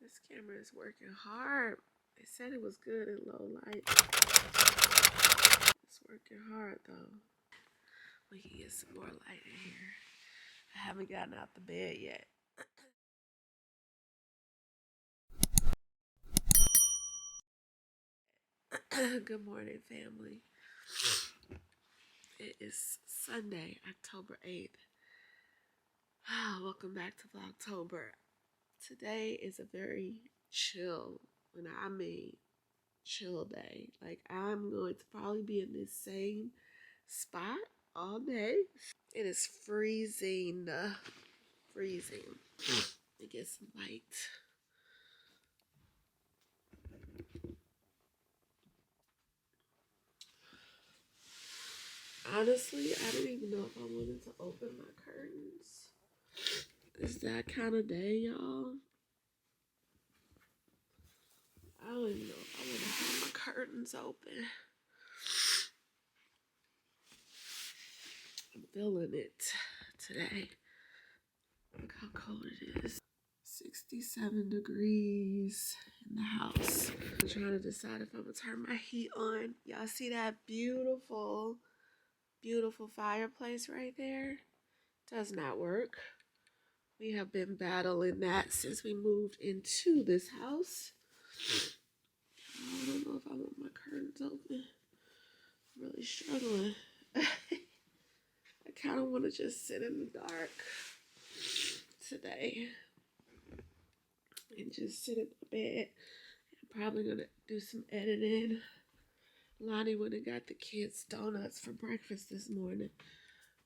This camera is working hard. They said it was good in low light. It's working hard though. We can get some more light in here. I haven't gotten out the bed yet. Good morning, family. It is Sunday, October 8th. Welcome back to Vlogtober. Today is a very chill, and I mean chill day. Like, I'm going to probably be in this same spot all day. It is freezing. Freezing. Let me get some light. Honestly, I didn't even know if I wanted to open my curtains. It's that kind of day, y'all. I don't even know if I want to have my curtains open. I'm feeling it today. Look how cold it is. 67 degrees in the house. I'm trying to decide if I'm going to turn my heat on. Y'all see that beautiful, beautiful fireplace right there? Does not work. We have been battling that since we moved into this house. I don't know if I want my curtains open. I'm really struggling. I kind of want to just sit in the dark today and just sit in the bed. I'm probably going to do some editing. Lonnie went and got the kids donuts for breakfast this morning,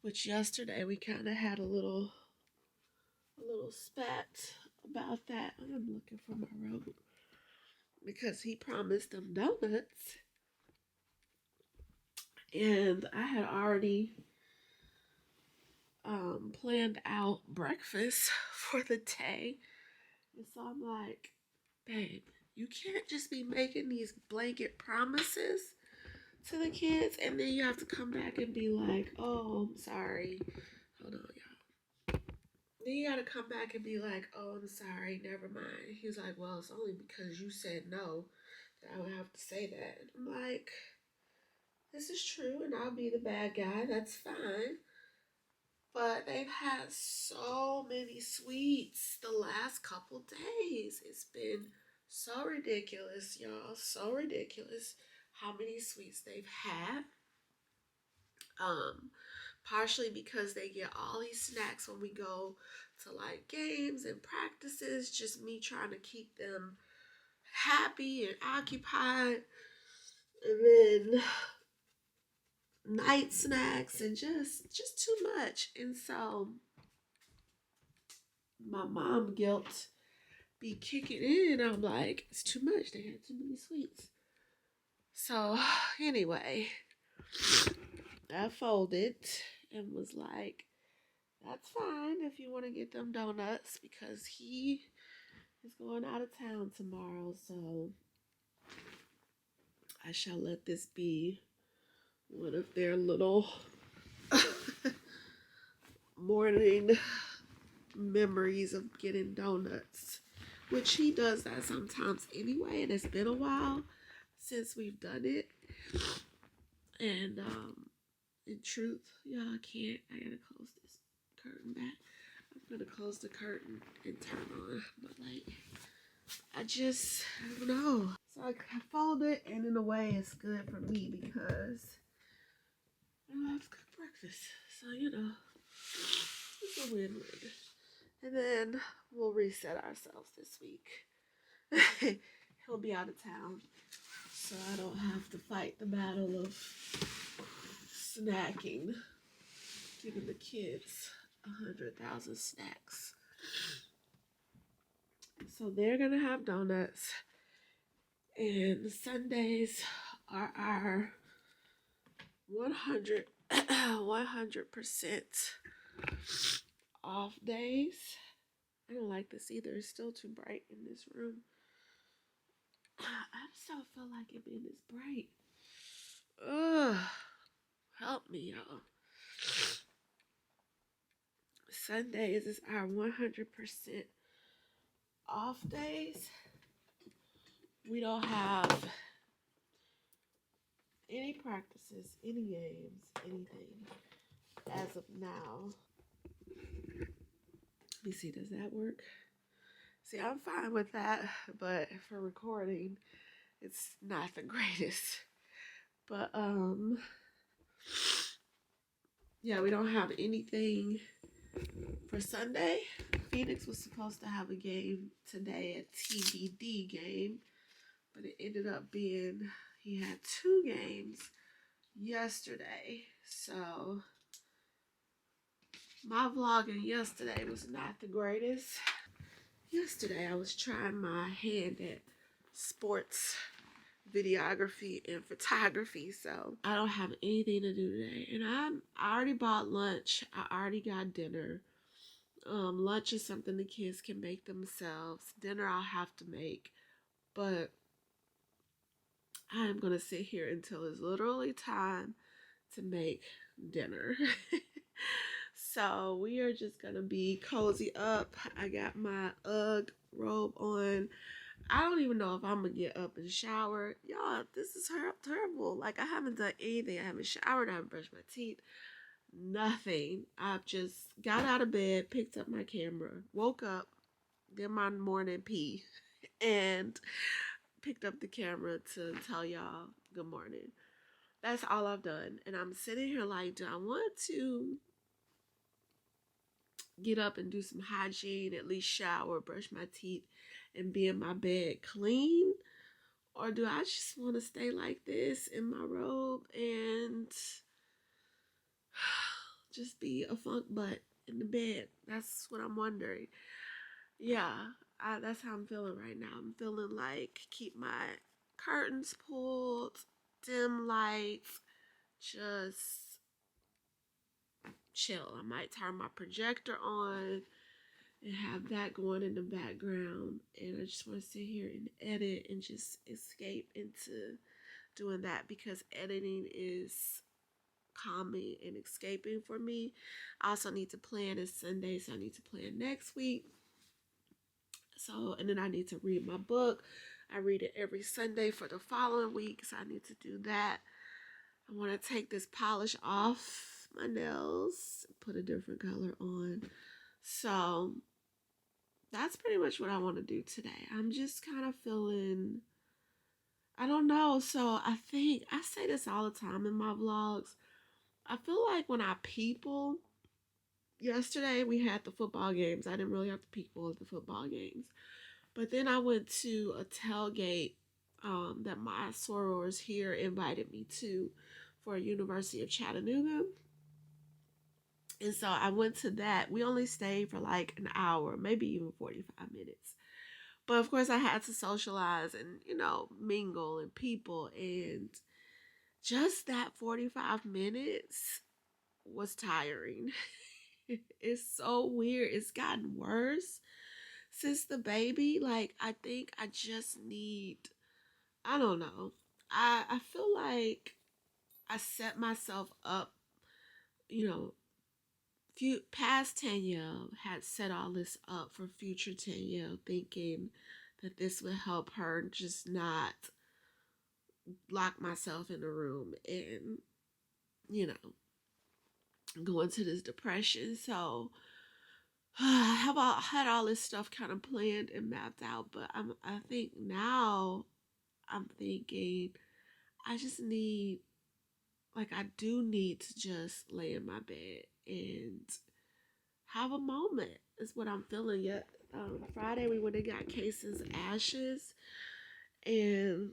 which yesterday we kind of had a little spat about that. I'm looking for my robe because he promised them donuts, and I had already planned out breakfast for the day. And so I'm like, babe, you can't just be making these blanket promises to the kids and then you have to come back and be like, oh, I'm sorry. Hold on, y'all. Then you gotta come back and be like, oh, I'm sorry, never mind. He was like, well, it's only because you said no that I would have to say that. And I'm like, this is true, and I'll be the bad guy. That's fine. But they've had so many sweets the last couple days. It's been so ridiculous, y'all. So ridiculous how many sweets they've had. Partially because they get all these snacks when we go to like games and practices. Just me trying to keep them happy and occupied. And then night snacks and just too much. And so my mom guilt be kicking in. I'm like, it's too much. They had too many sweets. So anyway, I folded and was like, that's fine if you want to get them donuts because he is going out of town tomorrow. So I shall let this be one of their little morning memories of getting donuts, which he does that sometimes anyway, and it's been a while since we've done it. And in truth, y'all, I gotta close this curtain back. I'm gonna close the curtain and turn on my light. I don't know. So I fold it, and in a way it's good for me because I don't have to cook breakfast. So, it's a win-win. And then we'll reset ourselves this week. He'll be out of town, so I don't have to fight the battle of snacking, giving the kids 100,000 snacks. So they're gonna have donuts, and Sundays are our 100% off days. I don't like this either. It's still too bright in this room. I just don't feel like it being this bright. Ugh. Help me, y'all. Sundays is our 100% off days, we don't have any practices, any games, anything as of now. Let me see, does that work? See, I'm fine with that, but for recording, it's not the greatest. But yeah, we don't have anything for Sunday. Phoenix was supposed to have a game today, a TBD game, but it ended up being he had 2 games yesterday. So my vlogging yesterday was not the greatest. Yesterday I was trying my hand at sports videography and photography, so I don't have anything to do today. And I already bought lunch. I already got dinner. Lunch is something the kids can make themselves. Dinner I'll have to make, but I am gonna sit here until it's literally time to make dinner. So we are just gonna be cozy up. I got my UGG robe on. I don't even know if I'm gonna get up and shower. Y'all, this is terrible. Like, I haven't done anything. I haven't showered. I haven't brushed my teeth. Nothing. I've just got out of bed, picked up my camera, woke up, did my morning pee, and picked up the camera to tell y'all good morning. That's all I've done. And I'm sitting here like, do I want to get up and do some hygiene, at least shower, brush my teeth, and be in my bed clean? Or do I just want to stay like this in my robe and just be a funk butt in the bed? That's what I'm wondering. Yeah, that's how I'm feeling right now. I'm feeling like keep my curtains pulled, dim lights, just chill. I might turn my projector on and have that going in the background. And I just want to sit here and edit and just escape into doing that, because editing is calming and escaping for me. I also need to plan. It's Sunday, so I need to plan next week. So, and then I need to read my book. I read it every Sunday for the following week, so I need to do that. I want to take this polish off my nails, put a different color on. So that's pretty much what I want to do today. I'm just kind of feeling, I don't know. So I think I say this all the time in my vlogs. I feel like when I people, yesterday we had the football games. I didn't really have the people at the football games. But then I went to a tailgate that my sorors here invited me to for University of Chattanooga. And so I went to that. We only stayed for like an hour, maybe even 45 minutes. But of course I had to socialize and, mingle and people. And just that 45 minutes was tiring. It's so weird. It's gotten worse since the baby. Like, I think I just need, I don't know. I feel like I set myself up, past Danielle had set all this up for future Danielle, thinking that this would help her just not lock myself in a room and, go into this depression. So I have had all this stuff kind of planned and mapped out, but I think now I'm thinking I just need, like, I do need to just lay in my bed and have a moment is what I'm feeling. Yet Friday we went and got Casey's ashes, and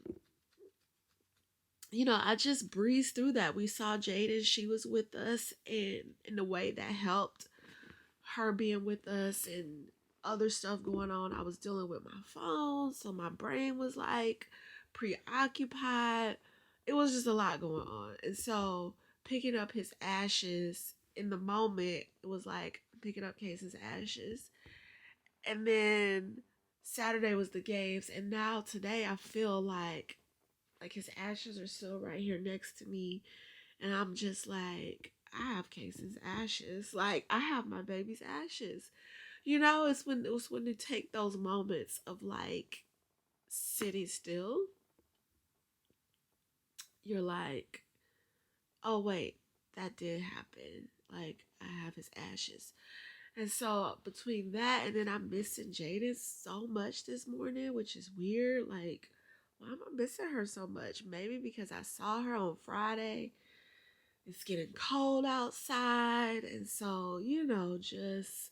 I just breezed through that. We saw Jaden, she was with us, and in the way that helped her being with us and other stuff going on. I was dealing with my phone, so my brain was like preoccupied. It was just a lot going on. And so picking up his ashes in the moment, it was like picking up Casey's ashes. And then Saturday was the games, and now today I feel like his ashes are still right here next to me, and I'm just like, I have Casey's ashes. Like, I have my baby's ashes. it was when you take those moments of like sitting still, you're like, oh wait, that did happen. Like I have his ashes. And so between that and then I'm missing Jaden so much this morning, which is weird. Like, why am I missing her so much? Maybe because I saw her on Friday. It's getting cold outside, and so just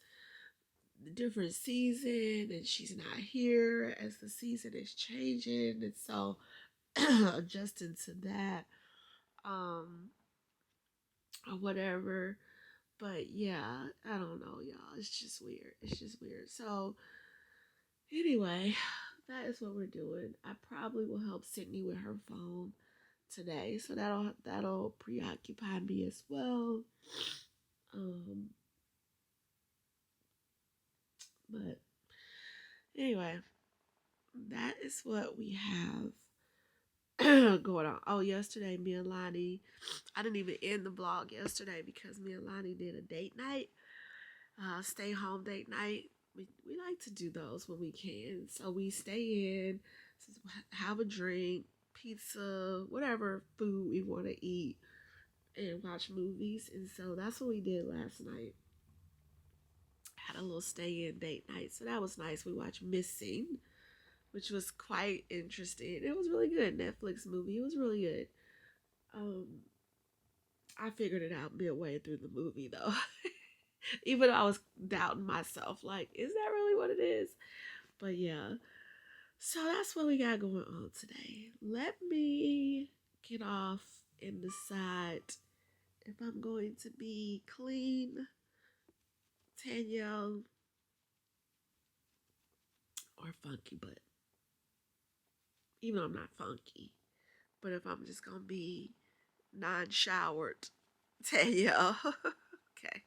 the different season, and she's not here as the season is changing, and so adjusting to that, um, or whatever. But yeah, I don't know, y'all. It's just weird. It's just weird. So anyway, that is what we're doing. I probably will help Sydney with her phone today, so that'll preoccupy me as well. Um, but anyway, that is what we have going on. Oh, yesterday, me and Lonnie, I didn't even end the vlog yesterday because me and Lonnie did a date night, stay home date night. We like to do those when we can. So we stay in, have a drink, pizza, whatever food we want to eat, and watch movies. And so that's what we did last night. Had a little stay in date night. So that was nice. We watched Missing, which was quite interesting. It was really good. Netflix movie. It was really good. Um, I figured it out midway through the movie though. Even though I was doubting myself, like, is that really what it is? But yeah. So that's what we got going on today. Let me get off and decide if I'm going to be clean, Danielle, or funky butt. Even though I'm not funky. But if I'm just gonna be non-showered, Danielle. Okay.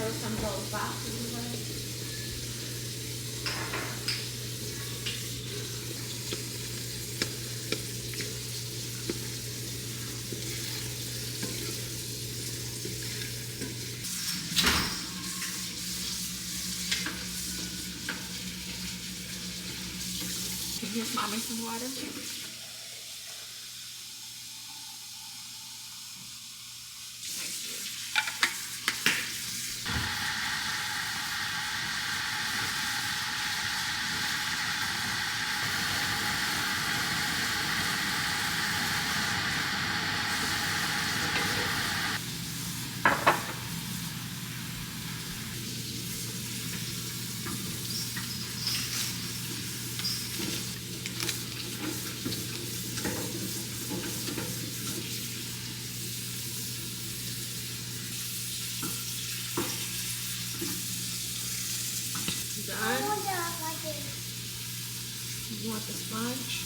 throw some of those boxes away. Can you give mommy some water? Done? You want the sponge?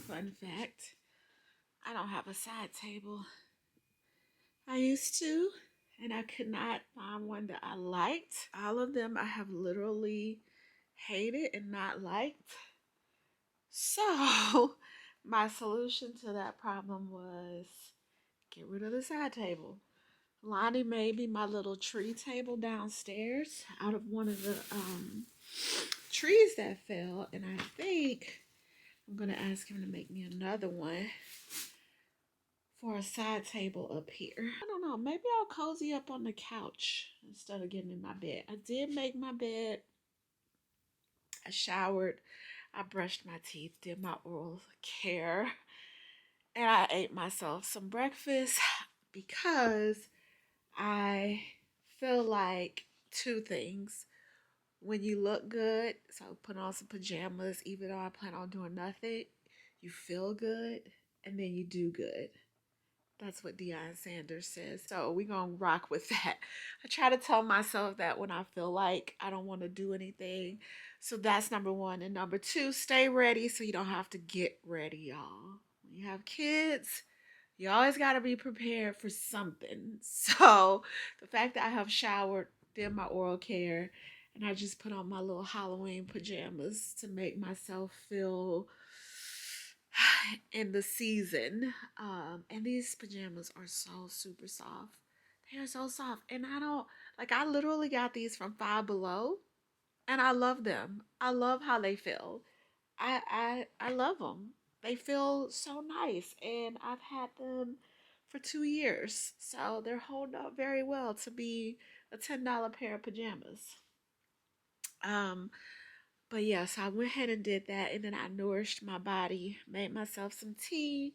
Fun fact, I don't have a side table. I used to, and I could not find one that I liked. All of them I have literally hated and not liked. So, my solution to that problem was get rid of the side table. Lonnie made me my little tree table downstairs out of one of the trees that fell, and I think I'm gonna ask him to make me another one for a side table up here. I don't know, maybe I'll cozy up on the couch instead of getting in my bed. I did make my bed. I showered, I brushed my teeth, did my oral care, and I ate myself some breakfast because I feel like two things. When you look good, so put on some pajamas, even though I plan on doing nothing, you feel good and then you do good. That's what Deion Sanders says. So we're going to rock with that. I try to tell myself that when I feel like I don't want to do anything. So that's number one. And number two, stay ready so you don't have to get ready, y'all. When you have kids, you always got to be prepared for something. So the fact that I have showered, did my oral care, and I just put on my little Halloween pajamas to make myself feel in the season. And these pajamas are so super soft. They are so soft. And I literally got these from Five Below and I love them. I love how they feel. I love them. They feel so nice and I've had them for 2 years. So they're holding up very well to be a $10 pair of pajamas. Um, but yes, I went ahead and did that, and then I nourished my body, made myself some tea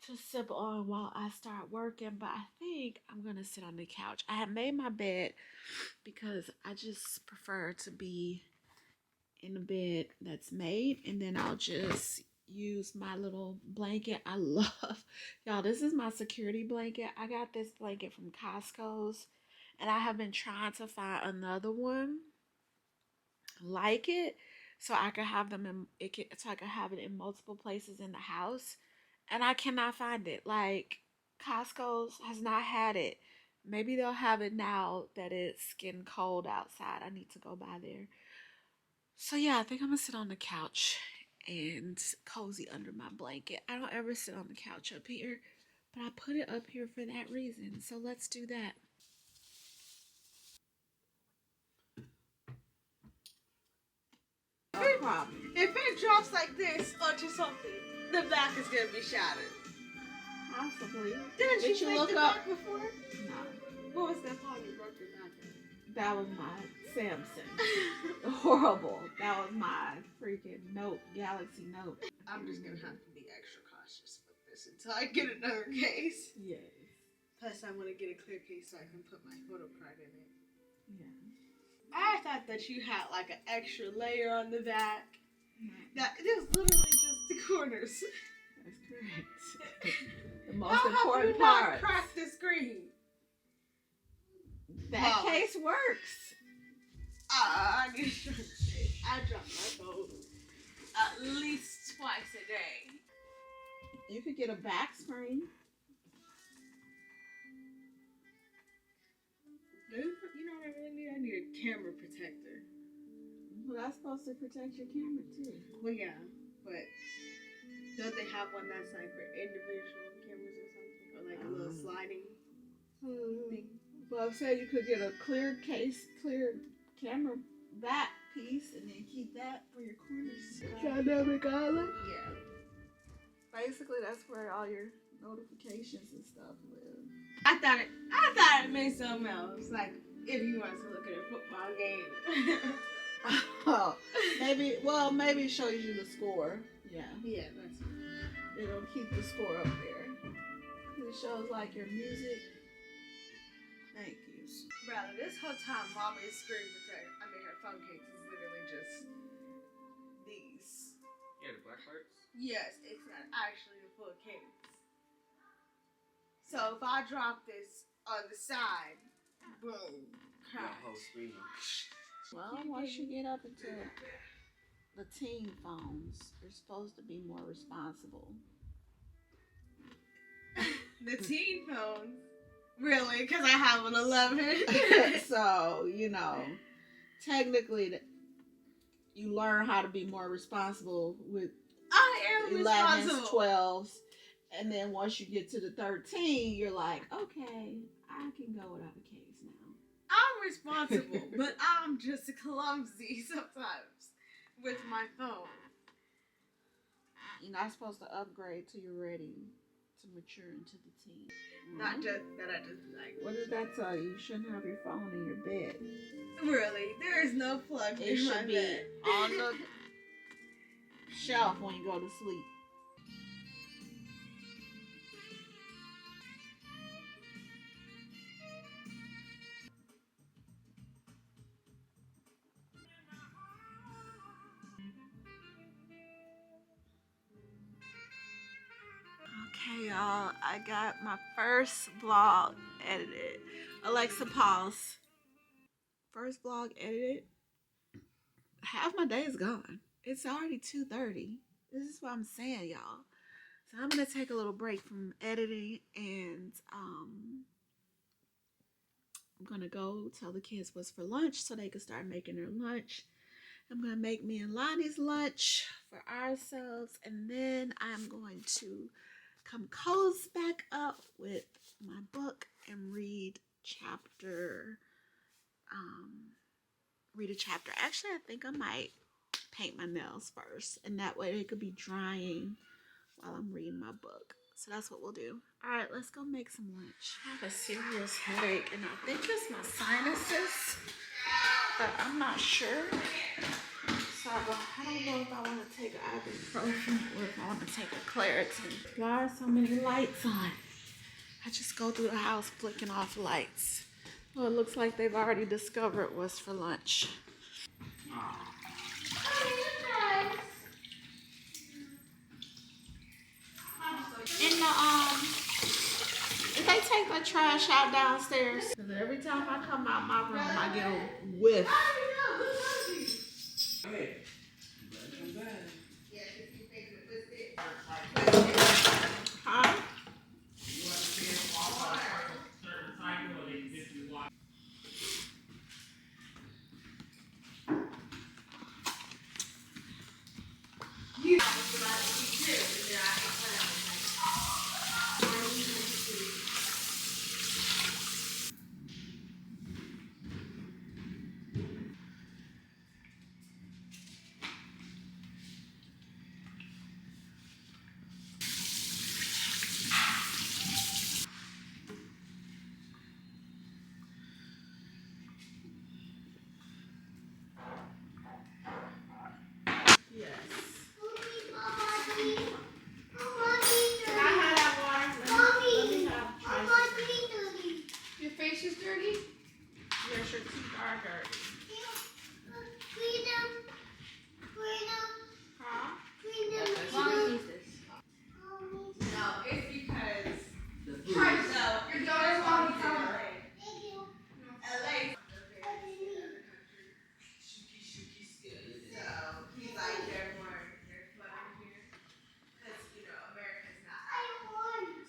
to sip on while I start working. But I think I'm gonna sit on the couch. I have made my bed because I just prefer to be in a bed that's made, and then I'll just use my little blanket. I love y'all. This is my security blanket. I got this blanket from Costco's, and I have been trying to find another one like it so I could have them so I could have it in multiple places in the house, and I cannot find it. Like Costco's has not had it. Maybe they'll have it now that it's getting cold outside. I need to go by there. So yeah, I think I'm gonna sit on the couch and cozy under my blanket. I don't ever sit on the couch up here, but I put it up here for that reason. So let's do that. No problem. If it drops like this onto something, the back is gonna be shattered. Possibly. Didn't you break the back before? No. What was that time you broke your back That was my Samsung. Horrible. That was my freaking Note, Galaxy Note. I'm just gonna have to be extra cautious with this until I get another case. Yes. Plus, I want to get a clear case so I can put my photo card in it. Yeah. I thought that you had like an extra layer on the back. Mm-hmm. That it is literally just the corners. That's correct. The most How important have you not part. cracked the screen? That case works. I need to I drop my phone at least twice a day. You could get a back screen. You know what I really need? I need a camera protector. Well, that's supposed to protect your camera too. Well, yeah, but don't they have one that's like for individual cameras or something? Or like a little sliding thing? Well, say you could get a clear case, clear camera back piece, and then keep that for your corners. Dynamic island? Yeah. Basically, that's where all your notifications and stuff live. I thought it meant something else. Like if you wanted to look at a football game. Oh, maybe it shows you the score. Yeah. Yeah, that's right. It'll keep the score up there. It shows like your music. Thank you. Brother, this whole time mommy's screen protector, her phone case is literally just these. Yeah, the black parts? Yes, it's not actually the full case. So if I drop this on the side, boom, The crack. whole screen. Well, once you get up into the teen phones, you're supposed to be more responsible. The teen phone? Really? Because I have an 11. So, technically, you learn how to be more responsible with I am 11s, responsible. 12s, and then once you get to the 13, you're like, okay, I can go without a case now. I'm responsible, but I'm just clumsy sometimes with my phone. You're not supposed to upgrade till you're ready to mature into the teen. Not just that I just like. What does that tell you? You shouldn't have your phone in your bed. Really? There is no plug It in my should be bed. on the shelf when you go to sleep. Okay, y'all, I got my first vlog edited. Alexa, pause. First vlog edited. Half my day is gone. It's already 2:30. This is what I'm saying, y'all. So I'm gonna take a little break from editing, and I'm gonna go tell the kids what's for lunch so they can start making their lunch. I'm gonna make me and Lonnie's lunch for ourselves, and then I'm going to come cozy back up with my book and read a chapter. Actually, I think I might paint my nails first, and that way they could be drying while I'm reading my book. So that's what we'll do. All right, let's go make some lunch. I have a serious headache, and I think it's my sinuses, but I'm not sure. So I don't know if I want to take an ibuprofen or if I want to take a Claritin. Why are so many lights on? I just go through the house flicking off lights. Well, it looks like they've already discovered what's for lunch. In the did they take the trash out downstairs? Because every time I come out my room, I get a whiff. Hey. Huh? dirty? Yes, your teeth are dirty. Huh? No, it's because your daughter's going to LA. LA. So he's like, they're flooding here. Because, America's not.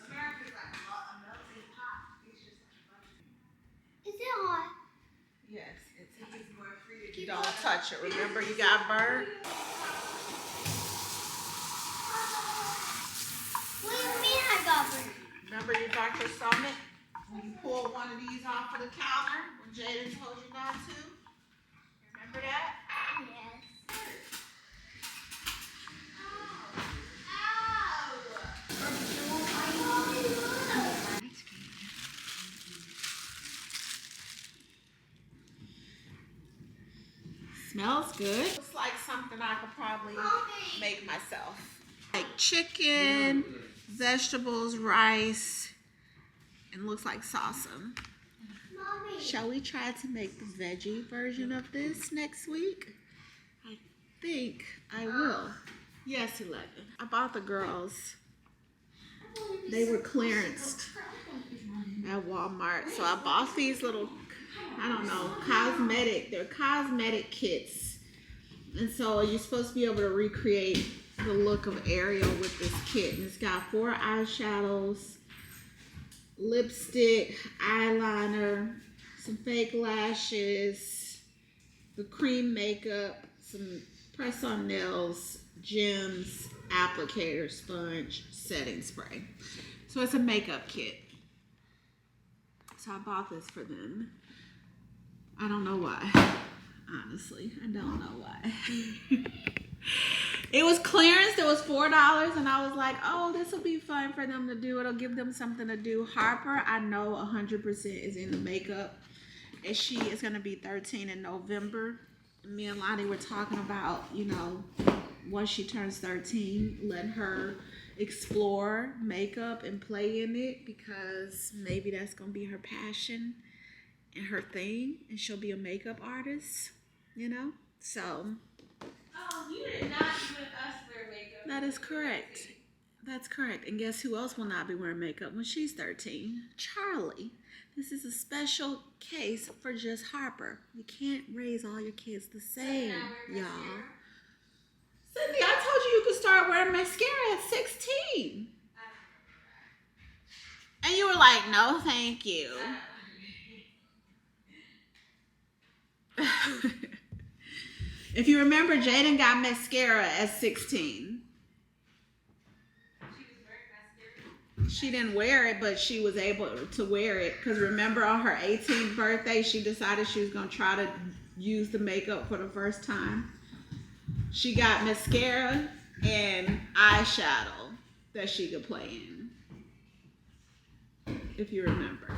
America's like a melting pot. It's just like a bunch of. Is it hot? Yes, it's hot. It's more free to don't touch it. Remember, you got burned? What do you mean I got burned? Remember your doctor stomach? When you pulled one of these off of the counter when Jaden told you not to? Remember that? Yes. Smells good. Looks like something I could probably make myself. Like chicken, vegetables, rice, and looks like salsa. Mommy. Shall we try to make the veggie version of this next week? I think I will. Yes, 11. I bought the girls. They were clearanced at Walmart. So I bought these little, I don't know, they're cosmetic kits. And so you're supposed to be able to recreate the look of Ariel with this kit. And it's got 4 eyeshadows, lipstick, eyeliner, some fake lashes, the cream makeup, some press-on nails, gems, applicator, sponge, setting spray. So it's a makeup kit. So I bought this for them. I don't know why. Honestly, I don't know why. It was clearance. It was $4, and I was like, "Oh, this will be fun for them to do. It'll give them something to do." Harper, I know 100% is into makeup, and she is gonna be 13 in November. Me and Lonnie were talking about, once she turns 13, let her explore makeup and play in it, because maybe that's gonna be her passion and her thing, and she'll be a makeup artist, So. Oh, you did not even us wear makeup. That is correct. That's correct. And guess who else will not be wearing makeup when she's 13? Charlie. This is a special case for just Harper. You can't raise all your kids the same, y'all. Cindy, I told you could start wearing mascara at 16. And you were like, no, thank you. If you remember, Jaden got mascara at 16. She didn't wear it, but she was able to wear it. Because remember, on her 18th birthday, she decided she was going to try to use the makeup for the first time. She got mascara and eyeshadow that she could play in. If you remember.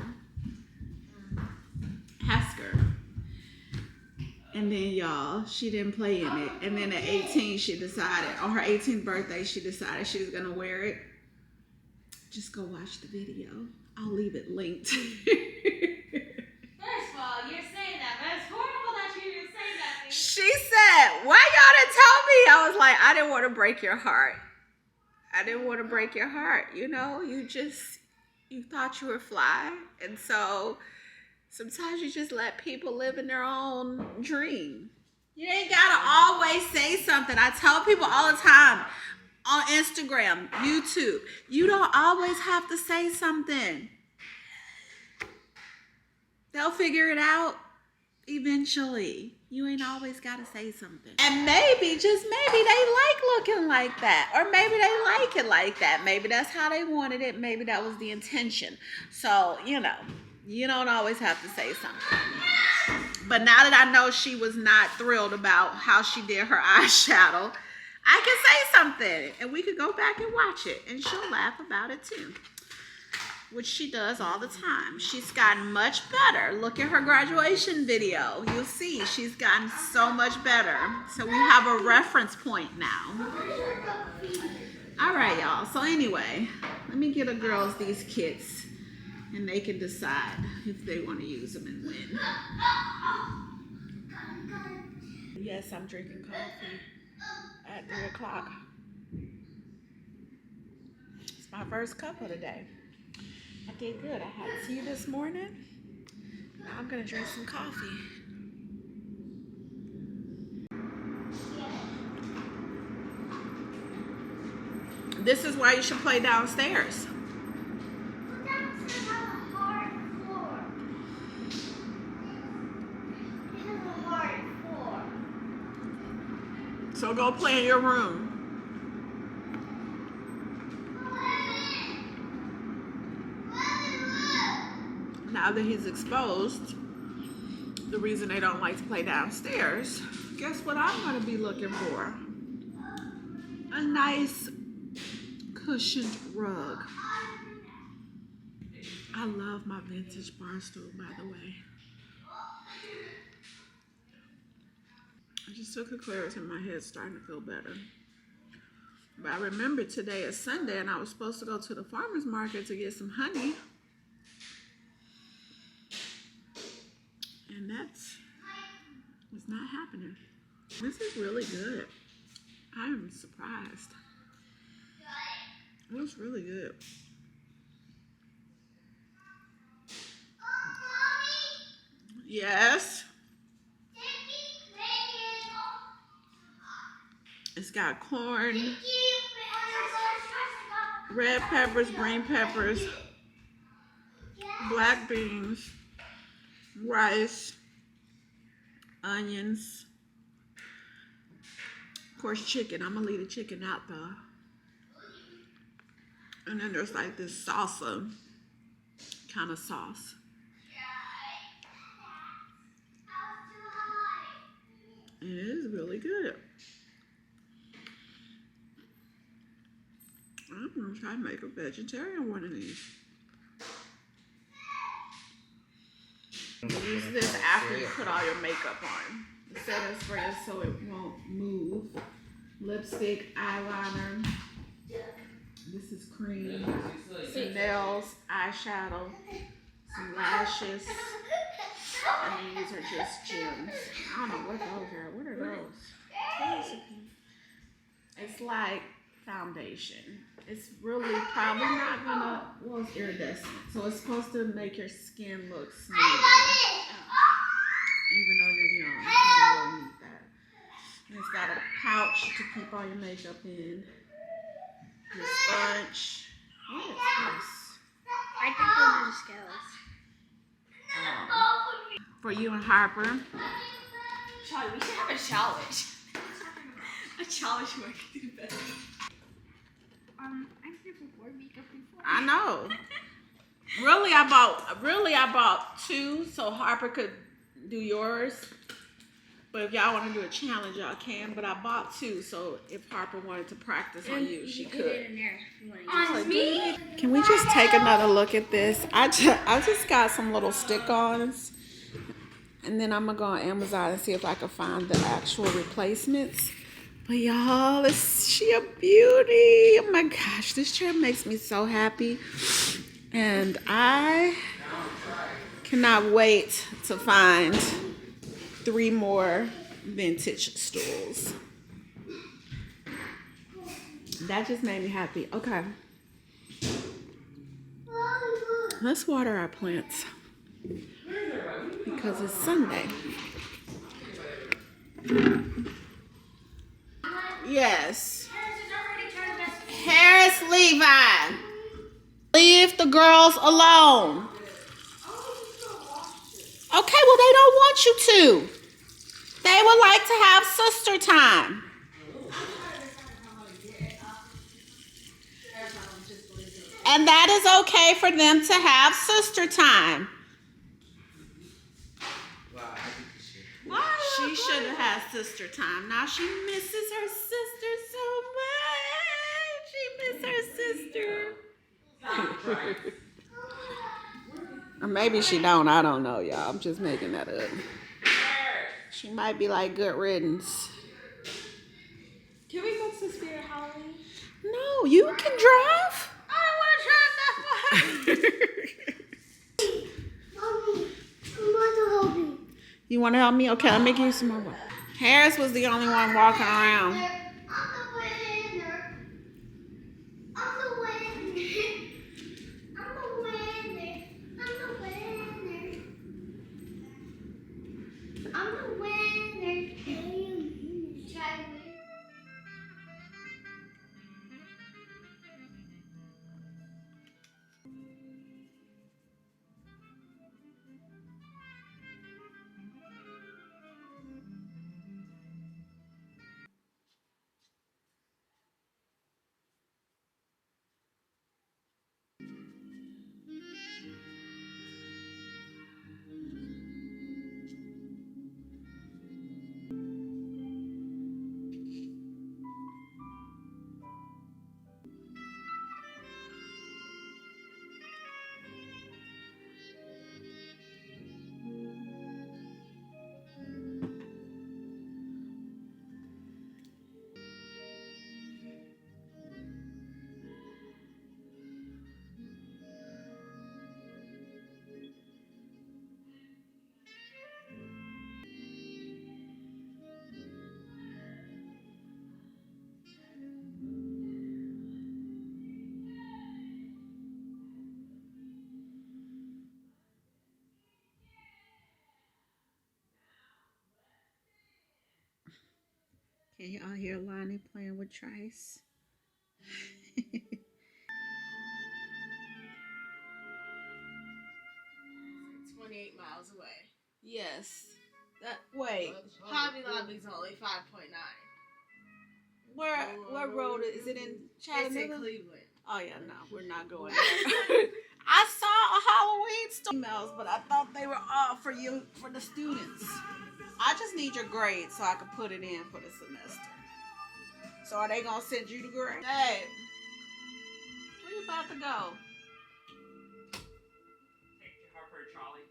Hasker. And then, y'all, she didn't play in it. And then at 18, she decided, on her 18th birthday, she decided she was going to wear it. Just go watch the video. I'll leave it linked. First of all, you're saying that, but it's horrible that you didn't say that. She said, why y'all didn't tell me? I was like, I didn't want to break your heart. I didn't want to break your heart. You thought you were fly. And so sometimes you just let people live in their own dream. You ain't got to always say something. I tell people all the time on Instagram, YouTube, you don't always have to say something. They'll figure it out eventually. You ain't always got to say something. And maybe, just maybe, they like looking like that. Or maybe they like it like that. Maybe that's how they wanted it. Maybe that was the intention. So, you don't always have to say something. But now that I know she was not thrilled about how she did her eyeshadow, I can say something. And we could go back and watch it. And she'll laugh about it too. Which she does all the time. She's gotten much better. Look at her graduation video. You'll see she's gotten so much better. So we have a reference point now. All right, y'all. So anyway, let me get the girls these kits. And they can decide if they want to use them and when. Yes, I'm drinking coffee at 3 o'clock. It's my first cup of the day. I did good. I had tea this morning. Now I'm going to drink some coffee. This is why you should play downstairs. So go play in your room. Now that he's exposed, the reason they don't like to play downstairs, guess what I'm going to be looking for? A nice cushioned rug. I love my vintage bar stool, by the way. I just took a clearance and my head's starting to feel better. But I remember today is Sunday and I was supposed to go to the farmer's market to get some honey. And that was not happening. This is really good. I am surprised. It was really good. Yes. It's got corn, red peppers, green peppers, black beans, rice, onions, of course chicken. I'm gonna leave the chicken out though. And then there's like this salsa kind of sauce. It is really good. I'm gonna try to make a vegetarian one of these. Use this after you put all your makeup on. The setting spray so it won't move. Lipstick, eyeliner. This is cream. Some nails, eyeshadow, some lashes. And these are just gems. I don't know what those are. What are those? It's like foundation. It's really probably not gonna, well, it's iridescent. So it's supposed to make your skin look smoother. Even though you're young, you don't really need that. And it's got a pouch to keep all your makeup in. Your sponge. What is this? I think those are the scales. For you and Harper. Charlie, we should have a challenge. A challenge where I can do better. I've never worn makeup before. I know. Really, I bought two so Harper could do yours. But if y'all want to do a challenge, y'all can. But I bought two, so if Harper wanted to practice on you, she could. Get it in there if you want to use it. Me? Can we just take another look at this? I just got some little stick-ons. And then I'm going to go on Amazon and see if I can find the actual replacements. But y'all, is she a beauty? Oh my gosh, this chair makes me so happy. And I cannot wait to find 3 more vintage stools. That just made me happy. Okay. Let's water our plants because it's Sunday. Yes. Harris Levi. Leave the girls alone. Okay, well, they don't want you to. They would like to have sister time. And that is okay for them to have sister time. She should have had sister time. Now she misses her sister so much. She misses her sister. Or maybe she don't. I don't know, y'all. I'm just making that up. She might be like good riddance. Can we go to Spirit Halloween? No, you can drive. I don't want to drive that far. You want to help me? Okay, I'll make you some more water. Harris was the only one walking around. I'm the winner. I'm the winner. I'm the winner. I'm the winner. I'm the winner. Charlie. Can y'all hear Lonnie playing with Trice? 28 miles away. Yes. Wait. Hobby Lobby's only 5.9. What road is it in Chattanooga? It's in Cleveland. Oh yeah, no, we're not going there. I saw a Halloween emails, but I thought they were all for you, for the students. I just need your grade so I can put it in for the semester. So are they gonna send you the grade? Hey, where you about to go? Take her for Charlie.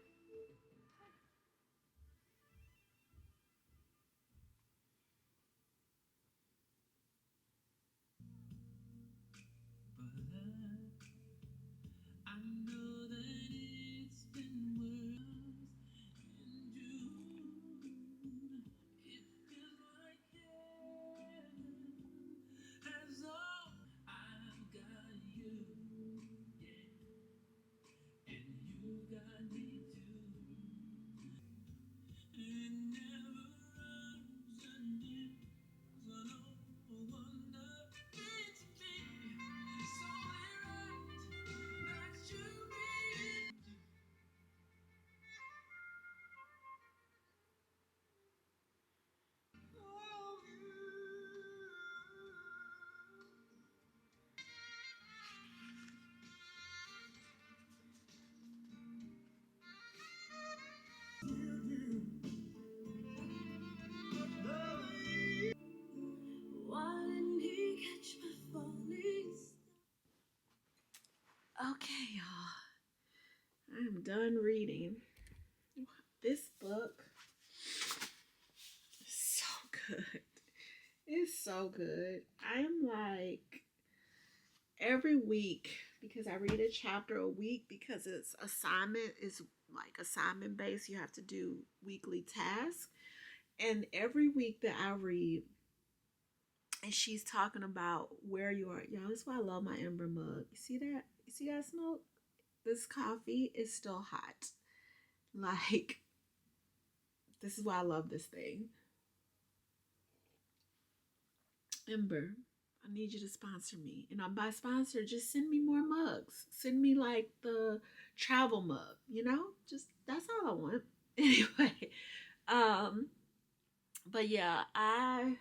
Okay, y'all. I'm done reading. This book is so good. It's so good. I'm like every week, because I read a chapter a week because it's assignment based. You have to do weekly tasks. And every week that I read, and she's talking about where you are. Y'all, that's why I love my Ember mug. You see that? You see that smoke? This coffee is still hot. Like, this is why I love this thing. Ember, I need you to sponsor me. And by sponsor, just send me more mugs. Send me like the travel mug, you know? Just that's all I want. Anyway, um, but yeah, I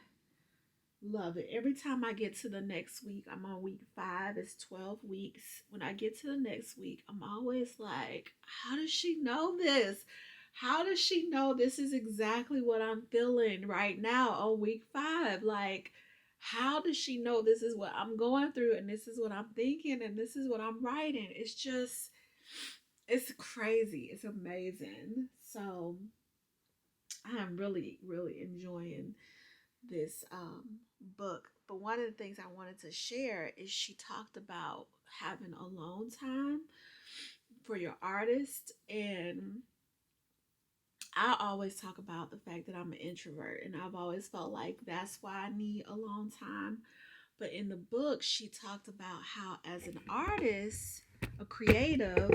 love it. Every time I get to the next week, I'm on week 5. It's 12 weeks. When I get to the next week, I'm always like, how does she know this? How does she know this is exactly what I'm feeling right now on week 5? Like, how does she know this is what I'm going through and this is what I'm thinking and this is what I'm writing? It's just, it's crazy. It's amazing. So I'm really, really enjoying this book. But one of the things I wanted to share is she talked about having alone time for your artist. And I always talk about the fact that I'm an introvert, and I've always felt like that's why I need alone time. But in the book, she talked about how, as an artist, a creative,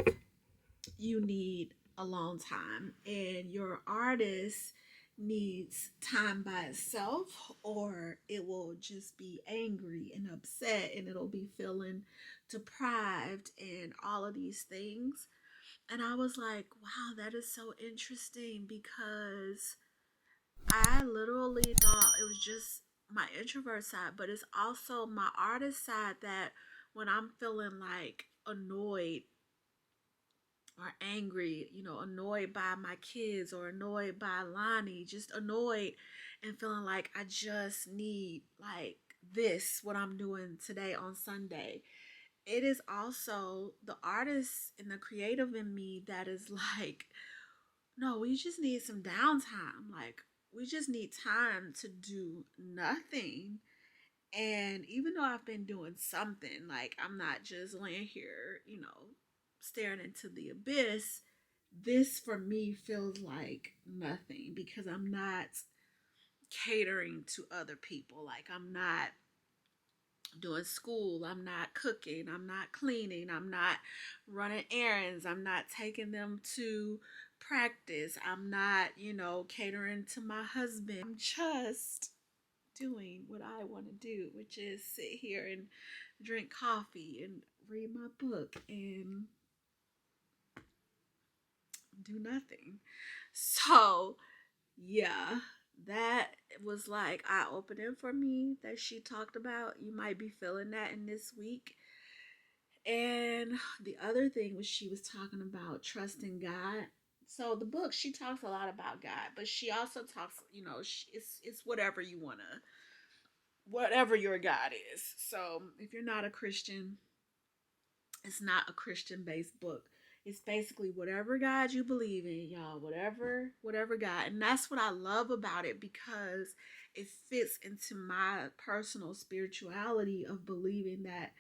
you need alone time, and your artist needs time by itself, or it will just be angry and upset, and it'll be feeling deprived and all of these things. And I was like, wow, that is so interesting, because I literally thought it was just my introvert side, but it's also my artist side, that when I'm feeling like annoyed or angry, annoyed by my kids or annoyed by Lonnie, just annoyed and feeling like I just need like this, what I'm doing today on Sunday. It is also the artist and the creative in me that is like, no, we just need some downtime. Like, we just need time to do nothing. And even though I've been doing something, like I'm not just laying here, staring into the abyss, this for me feels like nothing, because I'm not catering to other people. Like, I'm not doing school, I'm not cooking, I'm not cleaning, I'm not running errands, I'm not taking them to practice, I'm not, catering to my husband. I'm just doing what I want to do, which is sit here and drink coffee and read my book and do nothing. So, yeah, that was like eye opening for me, that she talked about. You might be feeling that in this week. And the other thing was, she was talking about trusting God. So the book, she talks a lot about God, but she also talks, it's whatever you want to, whatever your God is. So if you're not a Christian, it's not a Christian based book. It's basically whatever God you believe in, y'all. Whatever God. And that's what I love about it, because it fits into my personal spirituality of believing that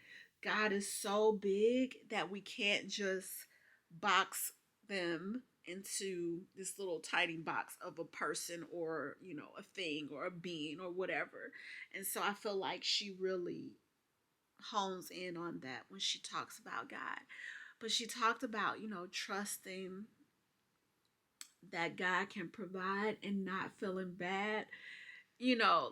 God is so big that we can't just box them into this little tiny box of a person, or, a thing or a being or whatever. And so I feel like she really hones in on that when she talks about God. But she talked about, trusting that God can provide and not feeling bad.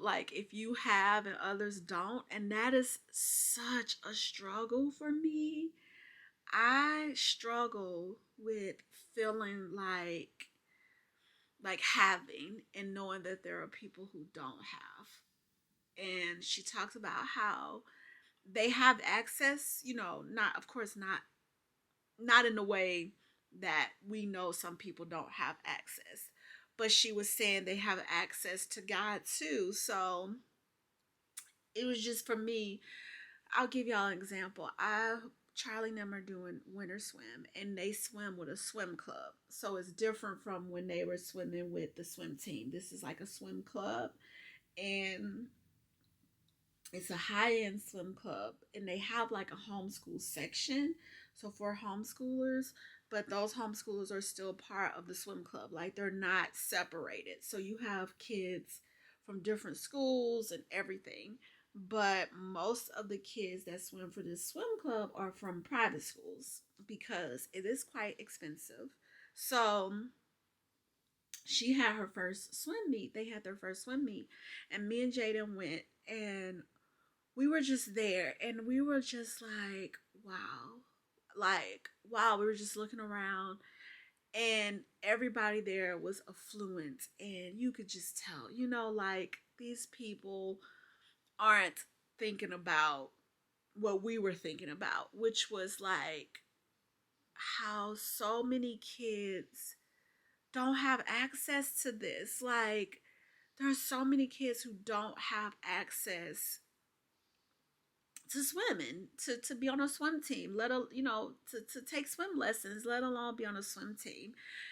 Like if you have and others don't. And that is such a struggle for me. I struggle with feeling like having and knowing that there are people who don't have. And she talks about how they have access, not, of course, not in the way that we know some people don't have access, but she was saying they have access to God too. So it was just, for me, I'll give y'all an example. Charlie and them are doing winter swim, and they swim with a swim club, so it's different from when they were swimming with the swim team. This is like a swim club, and it's a high-end swim club, and they have like a homeschool section, so for homeschoolers, but those homeschoolers are still part of the swim club, like they're not separated. So you have kids from different schools and everything, but most of the kids that swim for this swim club are from private schools, because it is quite expensive. So she had her first swim meet. They had their first swim meet, and me and Jaden went, and we were just there, and we were just like, wow. Like, wow, we were just looking around, and everybody there was affluent, and you could just tell, like these people aren't thinking about what we were thinking about, which was like how so many kids don't have access to this. Like, there are so many kids who don't have access to swimming, to be on a swim team, to take swim lessons, let alone be on a swim team.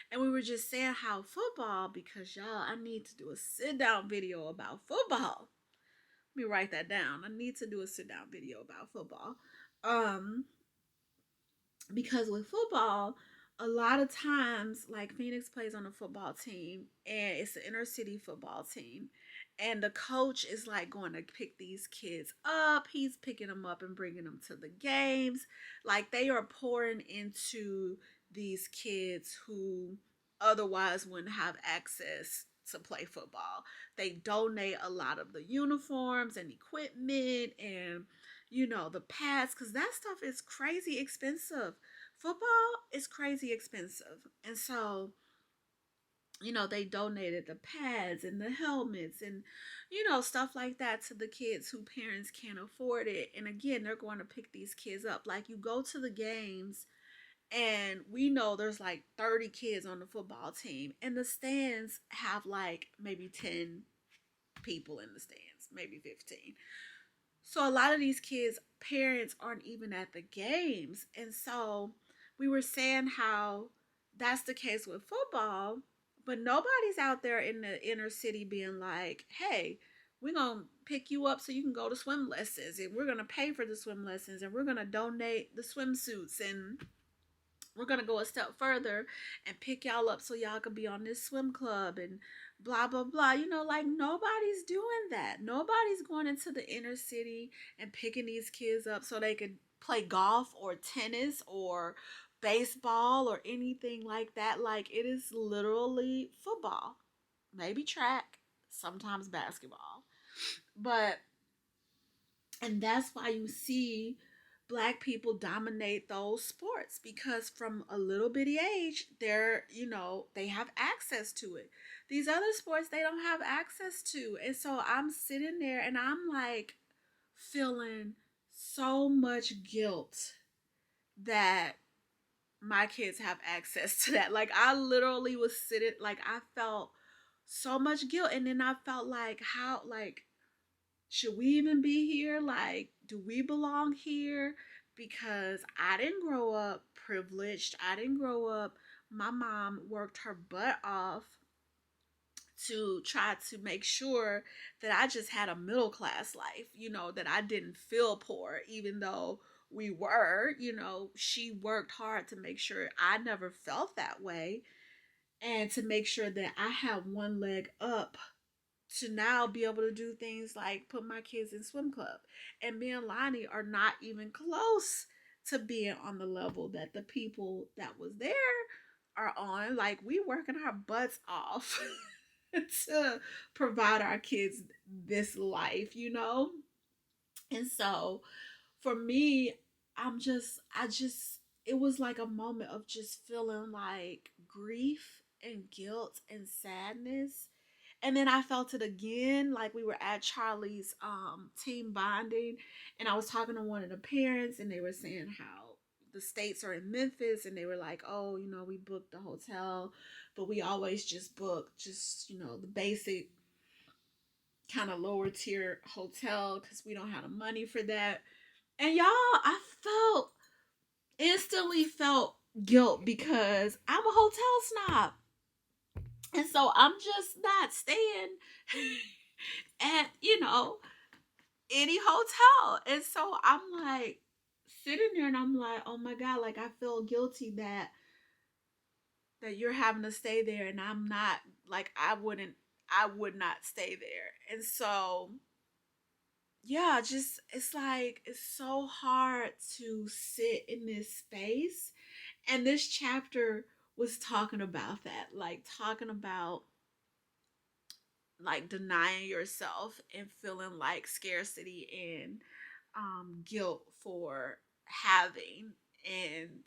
And we were just saying how football, because y'all, I need to do a sit down video about football. Let me write that down. I need to do a sit down video about football. Because with football, a lot of times, like Phoenix plays on a football team, and it's an inner city football team, and the coach is like going to pick these kids up. He's picking them up and bringing them to the games. Like they are pouring into these kids who otherwise wouldn't have access to play football. They donate a lot of the uniforms and equipment and the pads, because that stuff is crazy expensive. Football is crazy expensive. And so, they donated the pads and the helmets and, stuff like that to the kids who parents can't afford it. And again, they're going to pick these kids up. Like you go to the games and we know there's like 30 kids on the football team, and the stands have like maybe 10 people in the stands, maybe 15. So a lot of these kids' parents aren't even at the games. And so we were saying how that's the case with football, but nobody's out there in the inner city being like, hey, we're going to pick you up so you can go to swim lessons, and we're going to pay for the swim lessons, and we're going to donate the swimsuits, and we're going to go a step further and pick y'all up so y'all can be on this swim club and blah blah blah. Like nobody's doing that. Nobody's going into the inner city and picking these kids up so they could play golf or tennis or baseball or anything like that. Like it is literally football, maybe track, sometimes basketball. But and that's why you see Black people dominate those sports, because from a little bitty age they have access to it. These other sports they don't have access to. And so I'm sitting there and I'm like feeling so much guilt that my kids have access to that. Like I literally was sitting, like I felt so much guilt. And then I felt like, how, like, should we even be here? Like, do we belong here? Because I didn't grow up privileged. I didn't grow up. My mom worked her butt off to try to make sure that I just had a middle class life, that I didn't feel poor, even though we were, she worked hard to make sure I never felt that way, and to make sure that I had one leg up to now be able to do things like put my kids in swim club. And me and Lonnie are not even close to being on the level that the people that was there are on. Like we working our butts off to provide our kids this life. And so for me, it was like a moment of just feeling like grief and guilt and sadness. And then I felt it again, like we were at Charlie's team bonding, and I was talking to one of the parents, and they were saying how the states are in Memphis, and they were like, oh, we booked the hotel, but we always just book the basic kind of lower tier hotel because we don't have the money for that. And y'all, I instantly felt guilt because I'm a hotel snob. And so I'm just not staying at, any hotel. And so I'm like sitting there and I'm like, oh my God, like I feel guilty that you're having to stay there, and I'm not, like I would not stay there. And so yeah, just it's like it's so hard to sit in this space. And this chapter was talking about that, like talking about like denying yourself and feeling like scarcity and guilt for having, and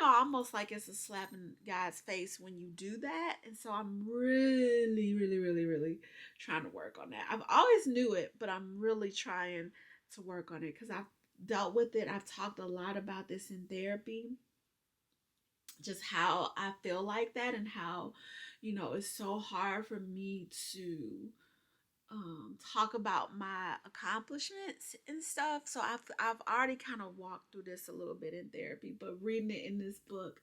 almost like it's a slap in God's face when you do that. And so I'm really really really really trying to work on that. I've always knew it, but I'm really trying to work on it because I've dealt with it. I've talked a lot about this in therapy, just how I feel like that, and how it's so hard for me to talk about my accomplishments and stuff. So I've already kind of walked through this a little bit in therapy, but reading it in this book,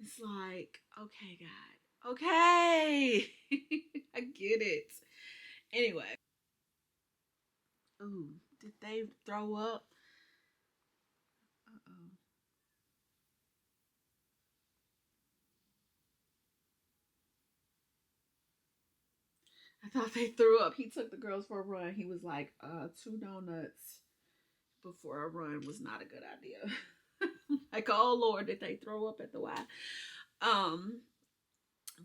it's like, okay, God, okay, I get it. Anyway, ooh, did they throw up? Uh-oh. thought they threw up. He took the girls for a run. He was like, 2 donuts before a run was not a good idea. Like, oh Lord, did they throw up at the Y?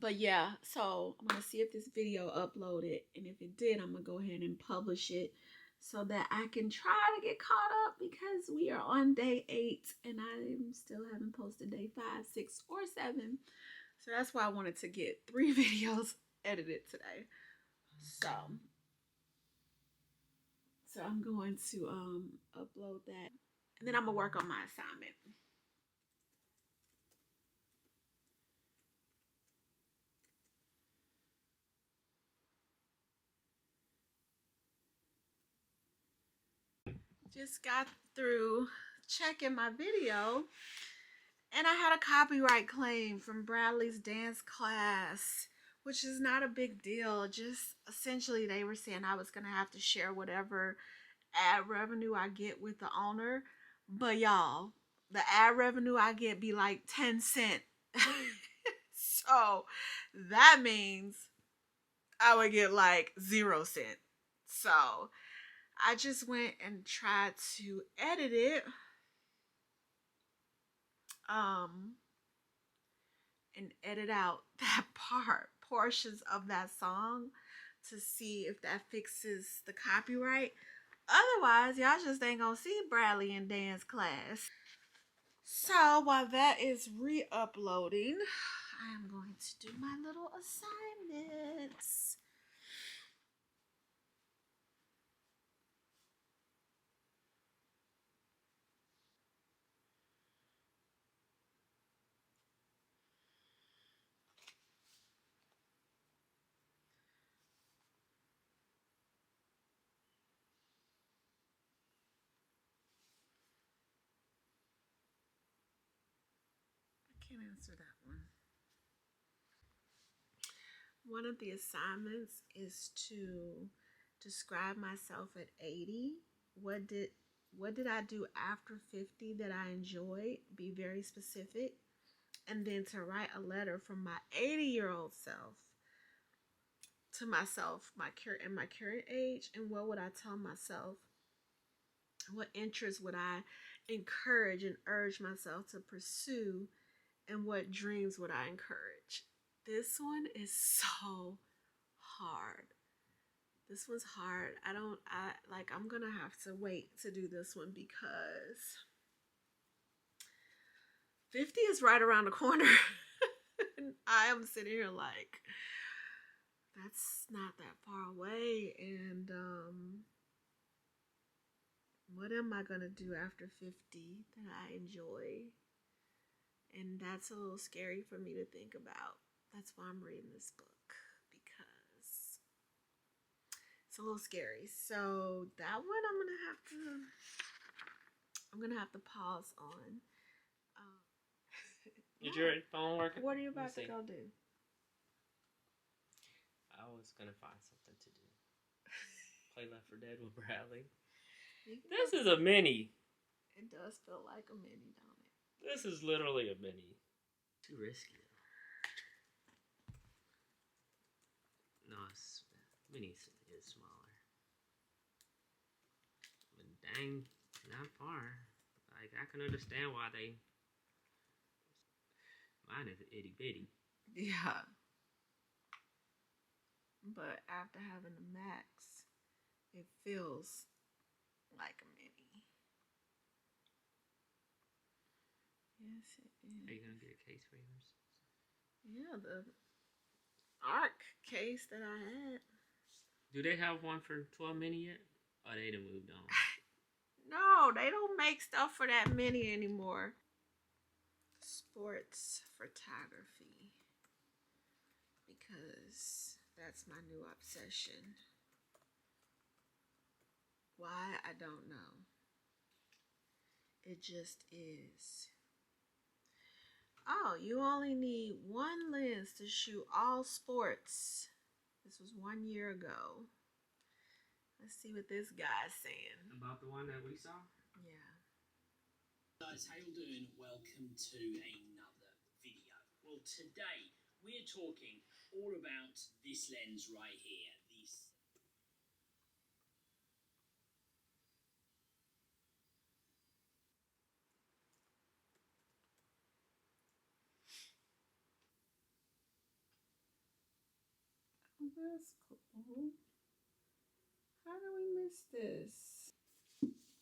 But yeah, so I'm gonna see if this video uploaded, and if it did, I'm gonna go ahead and publish it so that I can try to get caught up, because we are on day 8 and I still haven't posted day 5, 6, or 7. So that's why I wanted to get 3 videos edited today. So I'm going to upload that, and then I'm gonna work on my assignment. Just got through checking my video, and I had a copyright claim from Bradley's dance class, which is not a big deal. Just essentially they were saying I was gonna have to share whatever ad revenue I get with the owner. But y'all, the ad revenue I get be like 10 cents. So that means I would get like 0 cents. So I just went and tried to edit it. And edit out that portions of that song to see if that fixes the copyright. Otherwise, y'all just ain't gonna see Bradley in dance class. So while that is re-uploading, I am going to do my little assignments. I can't answer that one. One of the assignments is to describe myself at 80. What did I do after 50 that I enjoyed? Be very specific. And then to write a letter from my 80-year-old self to myself, my current age, and what would I tell myself? What interests would I encourage and urge myself to pursue, and what dreams would I encourage? This one is so hard. This one's hard. I'm gonna have to wait to do this one because 50 is right around the corner. And I am sitting here like, that's not that far away. And what am I gonna do after 50 that I enjoy? And that's a little scary for me to think about. That's why I'm reading this book, because it's a little scary. So that one I'm gonna have to pause on. Is your phone working? What are you about to go do? I was gonna find something to do. Play Left 4 Dead with Bradley. This is a mini. It does feel like a mini, don't it? This is literally a mini. Too risky. No, mini is smaller. But dang, not far. Like, I can understand why they. Mine is itty bitty. Yeah. But after having the Max, it feels like a mini. Yes, it is. Are you gonna get a case for yours? Yeah, the ARC case that I had. Do they have one for 12 mini yet? Or they done moved on? No, they don't make stuff for that mini anymore. Sports photography, because that's my new obsession. Why? I don't know. It just is. Oh, you only need one lens to shoot all sports. This was 1 year ago. Let's see what this guy's saying. About the one that we saw? Yeah. Guys, how you doing? Welcome to another video. Well, today we're talking all about this lens right here, the that's cool. How do we miss this?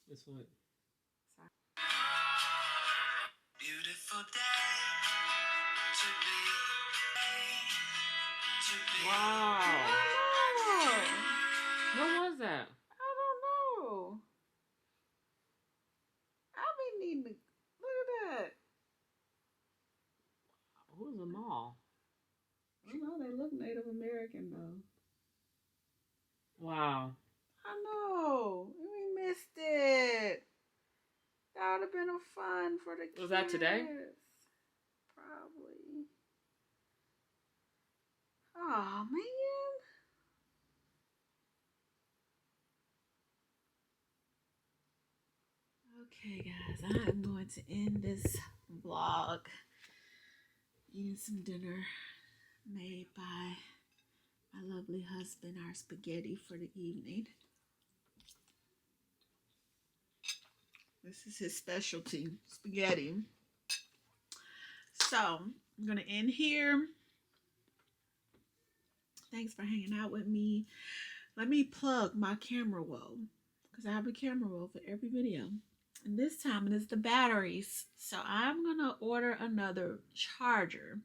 This one. Sorry. Beautiful day to be. Wow. Oh, What was that? I don't know. I be needing to look at that. Who's them all? I don't know. They look Native American though. Wow. I know. We missed it. That would have been a fun for the kids. Was that today? Probably. Oh man. Okay, guys, I'm going to end this vlog eating some dinner made by my lovely husband, our spaghetti for the evening. This is his specialty, spaghetti. So, I'm going to end here. Thanks for hanging out with me. Let me plug my camera roll, because I have a camera roll for every video. And this time it is the batteries. So I'm going to order another charger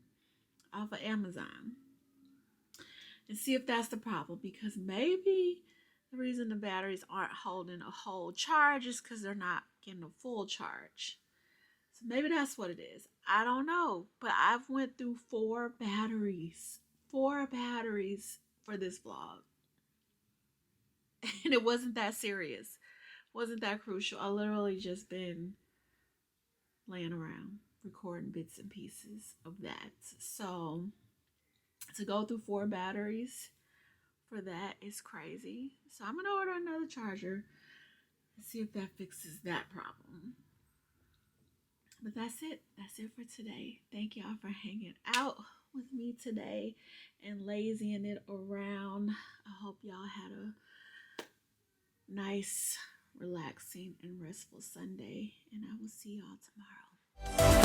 off of Amazon and see if that's the problem, because maybe the reason the batteries aren't holding a whole charge is because they're not getting a full charge. So maybe that's what it is. I don't know, but I've went through 4 batteries for this vlog. And it wasn't that serious. Wasn't that crucial. I literally just been laying around recording bits and pieces of that. So to go through 4 batteries for that is crazy. So I'm gonna order another charger and see if that fixes that problem. But that's it. That's it for today. Thank y'all for hanging out with me today and lazying it around. I hope y'all had a nice, relaxing, and restful Sunday. And I will see y'all tomorrow.